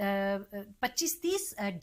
25-30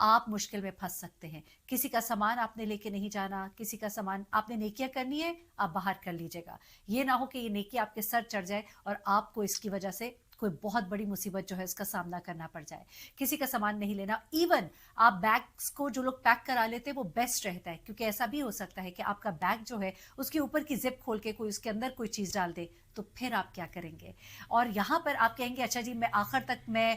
آپ مشکل میں پھنس سکتے ہیں. کسی کا سامان آپ نے لے کے نہیں جانا, کسی کا سامان آپ نے نیکیاں کرنی ہے آپ باہر کر لیجیے گا. یہ نہ ہو کہ یہ نیکی آپ کے سر چڑھ جائے اور آپ کو اس کی وجہ سے کوئی بہت بڑی مصیبت جو ہے اس کا سامنا کرنا پڑ جائے. کسی کا سامان نہیں لینا. ایون آپ بیگس کو جو لوگ پیک کرا لیتے ہیں وہ بیسٹ رہتا ہے, کیونکہ ایسا بھی ہو سکتا ہے کہ آپ کا بیگ جو ہے اس کے اوپر کی زپ کھول کے کوئی اس کے اندر کوئی چیز ڈال دے, تو پھر آپ کیا کریں گے؟ اور یہاں پر آپ کہیں گے اچھا جی میں آخر تک میں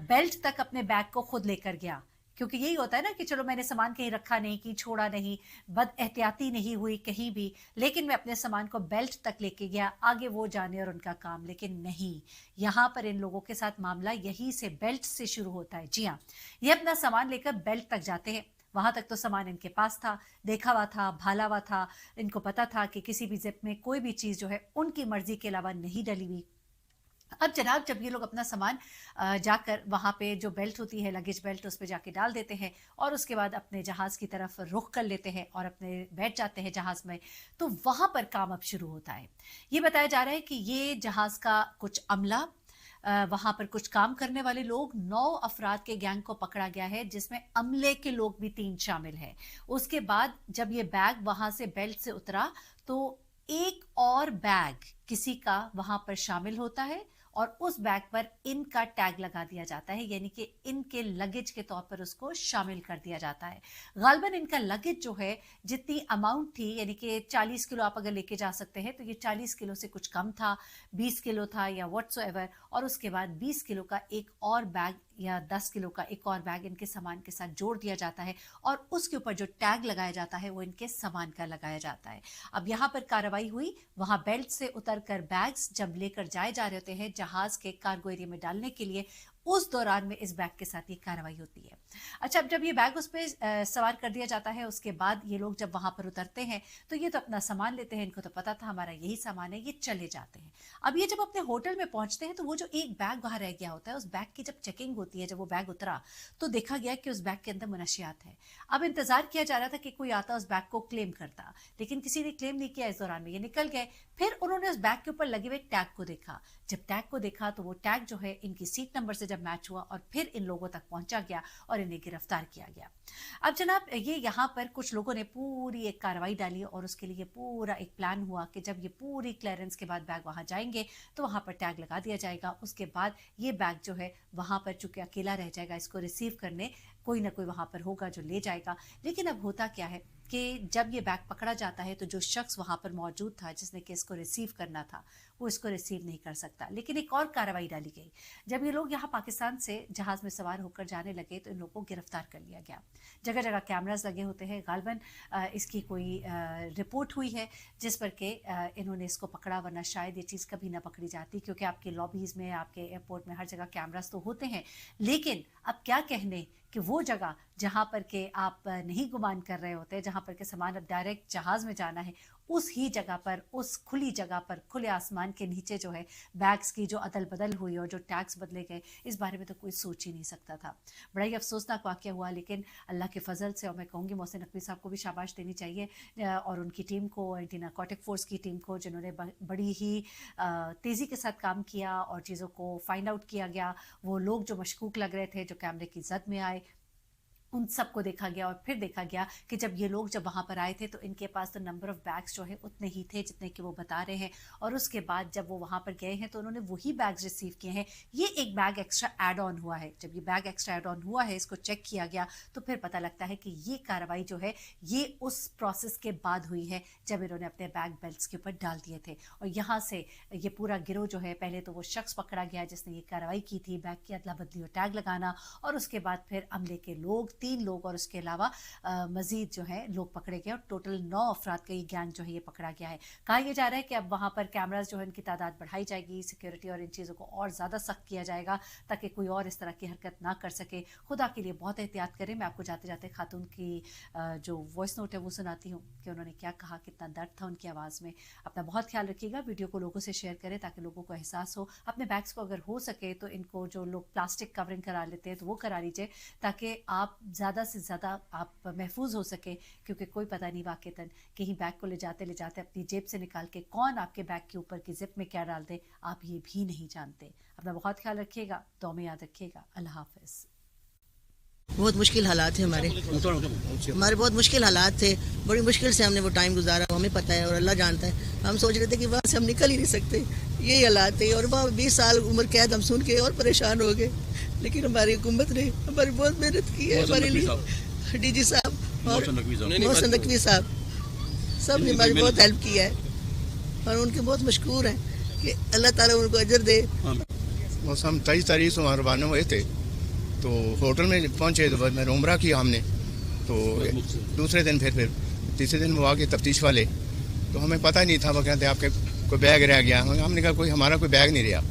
بیلٹ تک اپنے بیگ کو خود لے کر گیا, کیونکہ یہی ہوتا ہے نا کہ چلو میں نے سامان کہیں رکھا نہیں, کہیں چھوڑا نہیں, بد احتیاطی نہیں ہوئی کہیں بھی, لیکن میں اپنے سامان کو بیلٹ تک لے کے گیا. آگے وہ جانے اور ان کا کام. لیکن نہیں, یہاں پر ان لوگوں کے ساتھ معاملہ یہی سے بیلٹ سے شروع ہوتا ہے. جی ہاں, یہ اپنا سامان لے کر بیلٹ تک جاتے ہیں. وہاں تک تو سامان ان کے پاس تھا, دیکھا ہوا تھا, بھالا ہوا تھا, ان کو پتا تھا کہ کسی بھی زپ میں کوئی بھی چیز جو ہے ان کی مرضی کے علاوہ نہیں ڈلی ہوئی. اب جناب جب یہ لوگ اپنا سامان جا کر وہاں پہ جو بیلٹ ہوتی ہے لگیج بیلٹ اس پہ جا کے ڈال دیتے ہیں اور اس کے بعد اپنے جہاز کی طرف رخ کر لیتے ہیں اور اپنے بیٹھ جاتے ہیں جہاز میں, تو وہاں پر کام اب شروع ہوتا ہے. یہ بتایا جا رہا ہے کہ یہ جہاز کا کچھ عملہ, وہاں پر کچھ کام کرنے والے لوگ, 9 افراد کے گینگ کو پکڑا گیا ہے جس میں عملے کے لوگ بھی 3 شامل ہیں. اس کے بعد جب یہ بیگ وہاں سے بیلٹ سے اترا تو ایک اور بیگ کسی کا وہاں پر شامل ہوتا ہے اور اس بیگ پر ان کا ٹیگ لگا دیا جاتا ہے, یعنی کہ ان کے لگیج کے طور پر اس کو شامل کر دیا جاتا ہے. غالباً ان کا لگیج جو ہے جتنی اماؤنٹ تھی, یعنی کہ 40 کلو آپ اگر لے کے جا سکتے ہیں تو یہ 40 کلو سے کچھ کم تھا, 20 کلو تھا یا واٹس ایور, اور اس کے بعد 20 کلو کا ایک اور بیگ یا 10 کلو کا ایک اور بیگ ان کے سامان کے ساتھ جوڑ دیا جاتا ہے اور اس کے اوپر جو ٹیگ لگایا جاتا ہے وہ ان کے سامان کا لگایا جاتا ہے. اب یہاں پر کارروائی ہوئی, وہاں بیلٹ سے اتر کر بیگز جب لے کر جائے جا رہے ہوتے ہیں جہاز کے کارگو ایریا میں ڈالنے کے لیے, اس دوران میں اس بیگ کے ساتھ یہ کارروائی ہوتی ہے. اچھا, اب جب یہ بیگ اس پہ سوار کر دیا جاتا ہے اس کے بعد یہ لوگ جب وہاں پر اترتے ہیں تو یہ تو اپنا سامان لیتے ہیں, ان کو تو پتا تھا ہمارا یہی سامان ہے, یہ چلے جاتے ہیں. اب یہ جب اپنے ہوٹل میں پہنچتے ہیں تو وہ جو ایک بیگ وہاں رہ گیا ہوتا ہے, اس بیگ کی جب چیکنگ ہوتی ہے, جب وہ بیگ اترا تو دیکھا گیا کہ اس بیگ کے اندر منشیات ہے. اب انتظار کیا جا رہا تھا کہ کوئی آتا اس بیگ کو کلیم کرتا, لیکن کسی نے کلیم نہیں کیا. اس دوران میں یہ نکل گئے. پھر انہوں نے اس بیگ کے اوپر لگے ہوئے ٹیگ کو دیکھا. جب ٹیگ کو دیکھا تو وہ ٹیگ جو ہے ان کی سیٹ نمبر سے جب میچ ہوا اور پھر ان لوگوں تک پہنچا گیا اور انہیں گرفتار کیا گیا. اب جناب یہ یہاں پر کچھ لوگوں نے پوری ایک کارروائی ڈالی اور اس کے لیے پورا ایک پلان ہوا کہ جب یہ پوری کلیئرنس کے بعد بیگ وہاں جائیں گے تو وہاں پر ٹیگ لگا دیا جائے گا. اس کے بعد یہ بیگ جو ہے وہاں پر چونکہ اکیلا رہ جائے گا, اس کو ریسیو کرنے کوئی نہ کوئی وہاں پر ہوگا جو لے جائے گا. لیکن اب ہوتا کیا ہے کہ جب یہ بیگ پکڑا جاتا ہے تو جو شخص وہاں پر موجود تھا جس نے کہ اس کو ریسیو کرنا تھا وہ اس کو ریسیو نہیں کر سکتا. لیکن ایک اور کارروائی ڈالی گئی. جب یہ لوگ یہاں پاکستان سے جہاز میں سوار ہو کر جانے لگے تو ان لوگوں کو گرفتار کر لیا گیا. جگہ جگہ کیمراز لگے ہوتے ہیں. غالباً اس کی کوئی رپورٹ ہوئی ہے جس پر کہ انہوں نے اس کو پکڑا, ورنہ شاید یہ چیز کبھی نہ پکڑی جاتی, کیونکہ آپ کے لابیز میں, آپ کے ایئرپورٹ میں ہر جگہ کیمراز تو ہوتے ہیں. لیکن اب کیا کہنے کہ وہ جگہ جہاں پر کہ آپ نہیں گمان کر رہے ہوتے, جہاں پر کہ سامان اب ڈائریکٹ جہاز میں جانا ہے, اس ہی جگہ پر, اس کھلی جگہ پر, کھلے آسمان کے نیچے جو ہے بیگز کی جو عدل بدل ہوئی اور جو ٹیگز بدلے گئے, اس بارے میں تو کوئی سوچ ہی نہیں سکتا تھا. بڑا ہی افسوسناک واقعہ ہوا. لیکن اللہ کے فضل سے, اور میں کہوں گی محسن نقوی صاحب کو بھی شاباش دینی چاہیے اور ان کی ٹیم کو, اینٹی نارکوٹک فورس کی ٹیم کو, جنہوں نے بڑی ہی تیزی کے ساتھ کام کیا اور چیزوں کو فائنڈ آؤٹ کیا گیا. وہ لوگ جو مشکوک لگ رہے تھے, جو کیمرے کی زد میں آئے, ان سب کو دیکھا گیا. اور پھر دیکھا گیا کہ جب یہ لوگ جب وہاں پر آئے تھے تو ان کے پاس تو نمبر آف بیگز جو ہے اتنے ہی تھے جتنے کہ وہ بتا رہے ہیں. اور اس کے بعد جب وہ وہاں پر گئے ہیں تو انہوں نے وہی بیگز ریسیو کیے ہیں. یہ ایک بیگ ایکسٹرا ایڈ آن ہوا ہے. جب یہ بیگ ایکسٹرا ایڈ آن ہوا ہے, اس کو چیک کیا گیا تو پھر پتہ لگتا ہے کہ یہ کارروائی جو ہے یہ اس پروسیس کے بعد ہوئی ہے جب انہوں نے اپنے بیگ بیلٹس کے اوپر ڈال دیے تھے. اور یہاں سے یہ پورا گروہ جو ہے, پہلے تو وہ شخص پکڑا گیا جس نے یہ کارروائی کی تھی, بیگ کی ادلا بدلی اور ٹیگ لگانا, اور اس کے بعد پھر عملے کے لوگ 3 لوگ اور اس کے علاوہ مزید جو ہے لوگ پکڑے گئے, اور ٹوٹل 9 افراد کا یہ گینگ جو ہے یہ پکڑا گیا ہے. کہا یہ جا رہا ہے کہ اب وہاں پر کیمراز جو ہے ان کی تعداد بڑھائی جائے گی, سیکیورٹی اور ان چیزوں کو اور زیادہ سخت کیا جائے گا تاکہ کوئی اور اس طرح کی حرکت نہ کر سکے. خدا کے لیے بہت احتیاط کریں. میں آپ کو جاتے جاتے خاتون کی جو وائس نوٹ ہے وہ سناتی ہوں کہ انہوں نے کیا کہا, کتنا درد تھا ان کی آواز میں. اپنا بہت خیال رکھیے گا. ویڈیو کو لوگوں سے شیئر کریں تاکہ لوگوں کو احساس ہو. اپنے بیگس کو اگر ہو سکے تو ان کو جو لوگ پلاسٹک کورنگ کرا لیتے ہیں تو وہ کرا لیجیے تاکہ آپ زیادہ سے زیادہ آپ محفوظ ہو سکے, کیونکہ کوئی پتہ نہیں واقعتاً کہیں بیگ کو لے جاتے اپنی جیب سے نکال کے کون آپ کے بیگ کے اوپر کی زپ میں کیا ڈال دے, آپ یہ بھی نہیں جانتے. اپنا بہت خیال رکھیے گا. دعا میں یاد رکھیے گا. اللہ حافظ. بہت مشکل حالات تھے ہمارے بہت مشکل حالات تھے. بڑی مشکل سے ہم نے وہ ٹائم گزارا, ہمیں پتہ ہے اور اللہ جانتا ہے. ہم سوچ رہے تھے کہ وہاں سے ہم نکل ہی نہیں سکتے, یہی حالات تھے. اور وہاں 20 سال عمر قید ہم سن کے اور پریشان ہو گئے, لیکن ہماری حکومت نے ہماری بہت محنت کی ہے ہمارے لیے. ڈی جی صاحب اور محسن نقوی صاحب سب نے ہماری بہت ہیلپ کی ہے, اور ان کے بہت مشکور ہیں کہ اللہ تعالیٰ ان کو اجر دے. بس ہم 23 تاریخ سے وہاں روانہ ہوئے تھے, تو ہوٹل میں پہنچے تو میں عمرہ کیا ہم نے. تو دوسرے دن پھر تیسرے دن وہ آ کے تفتیش والے, تو ہمیں پتہ ہی نہیں تھا. وہ کہتے ہیں آپ کے کوئی بیگ رہ گیا. ہم نے کہا کوئی ہمارا کوئی بیگ نہیں رہا,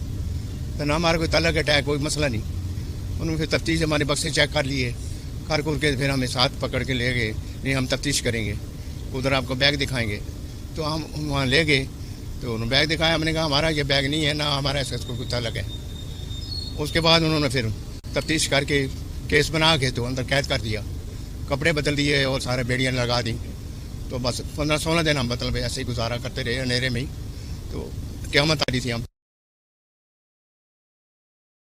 نہ ہمارا کوئی تعلق اٹیک, کوئی مسئلہ نہیں. انہوں نے پھر تفتیش ہمارے بکسے چیک کر لیے, کر کے پھر ہمیں ساتھ پکڑ کے لے گئے. نہیں ہم تفتیش کریں گے, ادھر آپ کو بیگ دکھائیں گے. تو ہم وہاں لے گئے, تو انہوں نے بیگ دکھایا. ہم نے کہا ہمارا یہ بیگ نہیں ہے, نہ ہمارا ایسا کوئی تعلق ہے. اس کے بعد انہوں نے پھر تفتیش کر کے کیس بنا کے تو اندر قید کر دیا, کپڑے بدل دیے اور سارے بیڑیاں لگا دیں. تو بس 15-16 دن ہم مطلب ایسے ہی گزارا کرتے رہے اندھیرے میں ہی. تو قیامت آ رہی تھی ہم